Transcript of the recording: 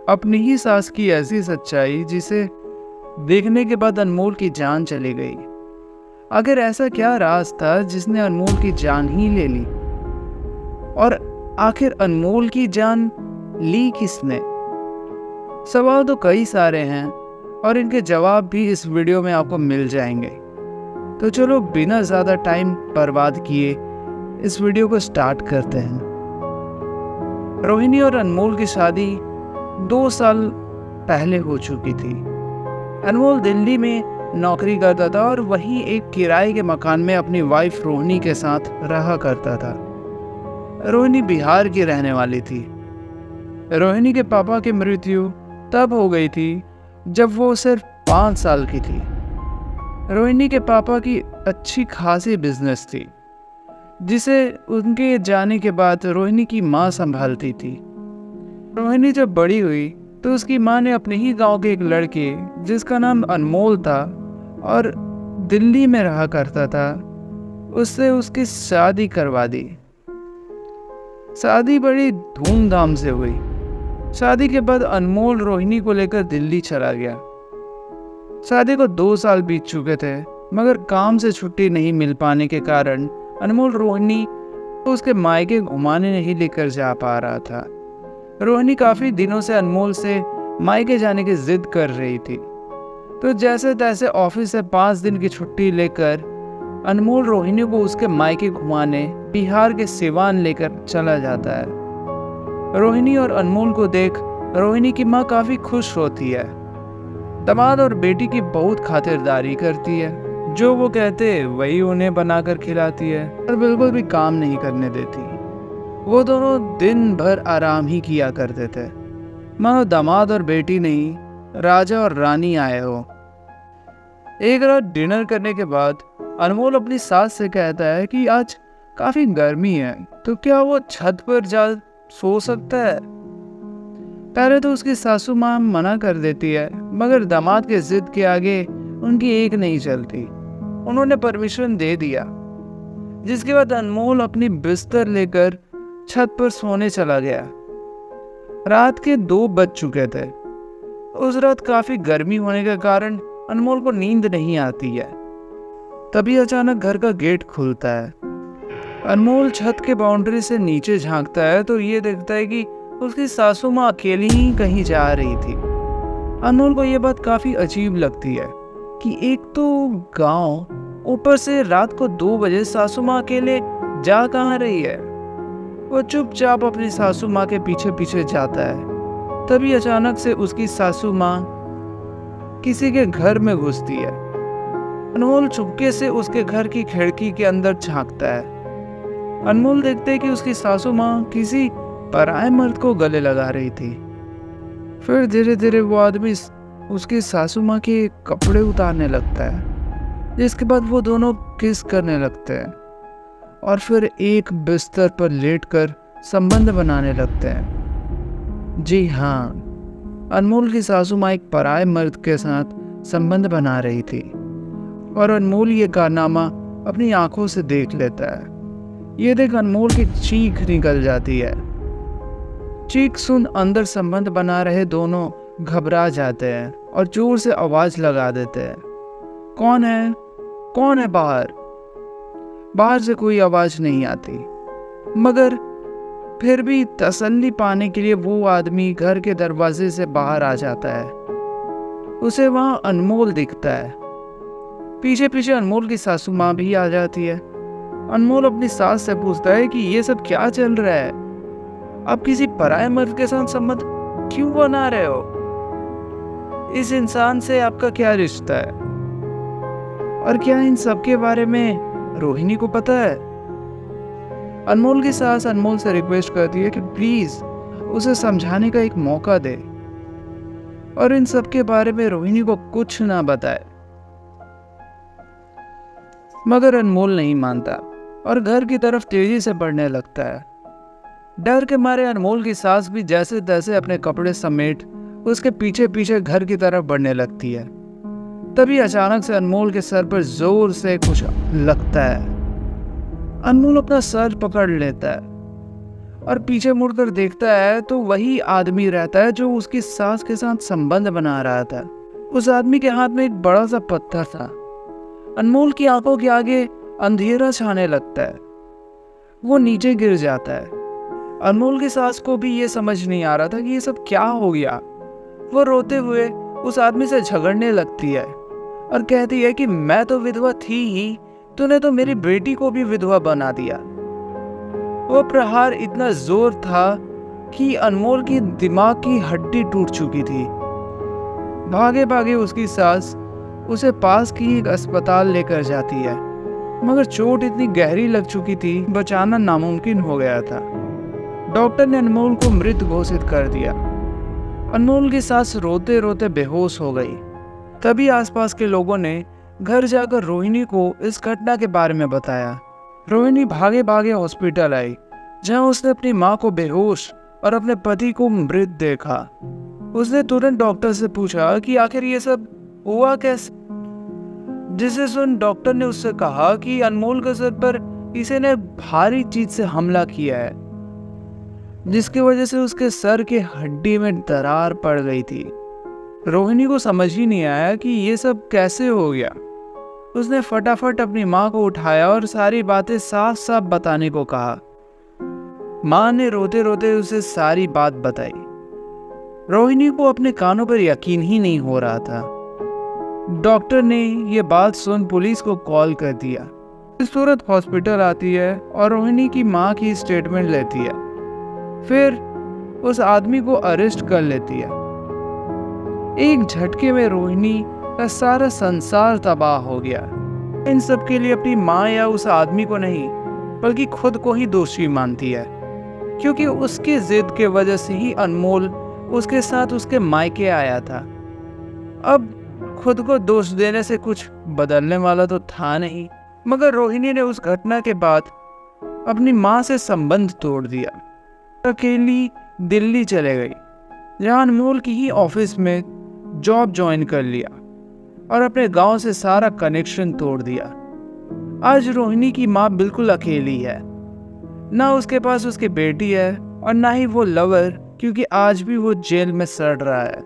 अपनी ही सास की ऐसी सच्चाई जिसे देखने के बाद अनमोल की जान चली गई। आखिर ऐसा क्या राज था जिसने अनमोल की जान ही ले ली? और आखिर अनमोल की जान ली किसने? सवाल तो कई सारे हैं और इनके जवाब भी इस वीडियो में आपको मिल जाएंगे। तो चलो बिना ज़्यादा टाइम बर्बाद किए इस वीडियो को स्टार्ट करते हैं। रोहिणी और अनमोल की शादी 2 साल पहले हो चुकी थी। अनमोल दिल्ली में नौकरी करता था और वहीं एक किराए के मकान में अपनी वाइफ रोहिणी के साथ रहा करता था। रोहिणी बिहार की रहने वाली थी। रोहिणी के पापा की मृत्यु तब हो गई थी जब वो सिर्फ 5 साल की थी। रोहिणी के पापा की अच्छी खासी बिजनेस थी जिसे उनके जाने के बाद रोहिणी की माँ संभालती थी। रोहिणी जब बड़ी हुई तो उसकी माँ ने अपने ही गांव के एक लड़के जिसका नाम अनमोल था और दिल्ली में रहा करता था, उससे उसकी शादी करवा दी। शादी बड़ी धूमधाम से हुई। शादी के बाद अनमोल रोहिणी को लेकर दिल्ली चला गया। शादी को 2 साल बीत चुके थे, मगर काम से छुट्टी नहीं मिल पाने के कारण अनमोल रोहिणी को उसके मायके घुमाने नहीं लेकर जा पा रहा था। रोहिणी काफी दिनों से अनमोल से मायके जाने की जिद कर रही थी, तो जैसे तैसे ऑफिस से 5 दिन की छुट्टी लेकर अनमोल रोहिणी को उसके मायके घुमाने बिहार के सिवान लेकर चला जाता है। रोहिणी और अनमोल को देख रोहिणी की माँ काफी खुश होती है। दामाद और बेटी की बहुत खातिरदारी करती है, जो वो कहते वही उन्हें बनाकर खिलाती है और बिल्कुल भी काम नहीं करने देती। वो दोनों दिन भर आराम ही किया करते थे, मानो दामाद और बेटी नहीं राजा और रानी आए हो। एक रात डिनर करने के बाद अनमोल अपनी सास से कहता है कि आज काफी गर्मी है, तो क्या वो छत पर जा सो सकता है। पहले तो उसकी सासू माँ मना कर देती है, मगर दामाद के जिद के आगे उनकी एक नहीं चलती। उन्होंने परमिशन दे दिया, जिसके बाद अनमोल अपनी बिस्तर लेकर छत पर सोने चला गया। रात के 2 बज चुके थे। उस रात काफी गर्मी होने के कारण अनमोल को नींद नहीं आती है। तभी अचानक घर का गेट खुलता है। अनमोल छत के बाउंड्री से नीचे झांकता है तो ये देखता है कि उसकी सासू माँ अकेली ही कहीं जा रही थी। अनमोल को यह बात काफी अजीब लगती है कि एक तो गांव, ऊपर से रात को 2 बजे सासू माँ अकेले जा कहाँ रही है। वो चुपचाप अपनी सासू माँ के पीछे पीछे जाता है। तभी अचानक से उसकी सासू माँ किसी के घर में घुसती है। अनमोल चुपके से उसके घर की खिड़की के अंदर झांकता है। अनमोल देखते है कि उसकी सासू माँ किसी पराये मर्द को गले लगा रही थी। फिर धीरे धीरे वो आदमी उसकी सासू माँ के कपड़े उतारने लगता है, जिसके बाद वो दोनों किस करने लगते हैं और फिर एक बिस्तर पर लेटकर संबंध बनाने लगते हैं। जी हाँ, अनमोल की सासू माँ एक पराये मर्द के साथ संबंध बना रही थी और अनमोल ये कारनामा अपनी आंखों से देख लेता है। ये देख अनमोल की चीख निकल जाती है। चीख सुन अंदर संबंध बना रहे दोनों घबरा जाते हैं और जोर से आवाज लगा देते हैं, कौन है, कौन है बाहर। बाहर से कोई आवाज नहीं आती, मगर फिर भी तसल्ली पाने के लिए वो आदमी घर के दरवाजे से बाहर आ जाता है। उसे वहां अनमोल दिखता है। पीछे पीछे अनमोल की सासू माँ भी आ जाती है। अनमोल अपनी सास से पूछता है कि ये सब क्या चल रहा है, आप किसी पराये मर्द के साथ संबंध क्यों बना रहे हो, इस इंसान से आपका क्या रिश्ता है, और क्या इन सब के बारे में रोहिणी को पता है। अनमोल की सास अनमोल से रिक्वेस्ट करती है कि प्लीज उसे समझाने का एक मौका दे और इन सब के बारे में रोहिणी को कुछ ना बताए। मगर अनमोल नहीं मानता और घर की तरफ तेजी से बढ़ने लगता है। डर के मारे अनमोल की सास भी जैसे तैसे अपने कपड़े समेट उसके पीछे पीछे घर की तरफ बढ़ने लगती है। तभी अचानक से अनमोल के सर पर जोर से कुछ लगता है। अनमोल अपना सर पकड़ लेता है और पीछे मुड़कर देखता है तो वही आदमी रहता है जो उसकी सास के साथ संबंध बना रहा था। उस आदमी के हाथ में एक बड़ा सा पत्थर था। अनमोल की आंखों के आगे अंधेरा छाने लगता है। वो नीचे गिर जाता है। अनमोल की सास को भी ये समझ नहीं आ रहा था कि ये सब क्या हो गया। वो रोते हुए उस आदमी से झगड़ने लगती है और कहती है कि मैं तो विधवा थी ही, तूने तो मेरी बेटी को भी विधवा बना दिया। वो प्रहार इतना जोर था कि अनमोल की दिमाग की हड्डी टूट चुकी थी। भागे भागे उसकी सास उसे पास की एक अस्पताल लेकर जाती है, मगर चोट इतनी गहरी लग चुकी थी, बचाना नामुमकिन हो गया था। डॉक्टर ने अनमोल को मृत घोषित कर दिया। अनमोल की सास रोते रोते बेहोश हो गई। तभी आसपास के लोगों ने घर जाकर रोहिणी को इस घटना के बारे में बताया। रोहिणी भागे भागे हॉस्पिटल आई, जहां उसने अपनी मां को बेहोश और अपने पति को मृत देखा। उसने तुरंत डॉक्टर से पूछा कि आखिर ये सब हुआ कैसे, जिसे सुन डॉक्टर ने उससे कहा कि अनमोल के सर पर किसी ने भारी चीज से हमला किया है, जिसकी वजह से उसके सर के हड्डी में दरार पड़ गई थी। रोहिणी को समझ ही नहीं आया कि ये सब कैसे हो गया। उसने फटाफट अपनी माँ को उठाया और सारी बातें साफ साफ बताने को कहा। माँ ने रोते रोते उसे सारी बात बताई। रोहिणी को अपने कानों पर यकीन ही नहीं हो रहा था। डॉक्टर ने यह बात सुन पुलिस को कॉल कर दिया। तुरंत हॉस्पिटल आती है और रोहिणी की माँ की स्टेटमेंट लेती है। फिर उस आदमी को अरेस्ट कर लेती है। एक झटके में रोहिणी का सारा संसार तबाह हो गया। इन सब के लिए अपनी माँ या उस आदमी को नहीं, बल्कि खुद को ही दोषी मानती है, क्योंकि उसकी जिद के वजह से ही अनमोल उसके साथ उसके मायके आया था। अब खुद को दोष देने से कुछ बदलने वाला तो था नहीं। मगर रोहिणी ने उस घटना के बाद अपनी माँ से संबंध तोड़ दिया। अकेली दिल्ली चले गई, जहाँ अनमोल की ही ऑफिस में जॉब ज्वाइन कर लिया और अपने गांव से सारा कनेक्शन तोड़ दिया। आज रोहिणी की माँ बिल्कुल अकेली है। ना उसके पास उसकी बेटी है और ना ही वो लवर, क्योंकि आज भी वो जेल में सड़ रहा है।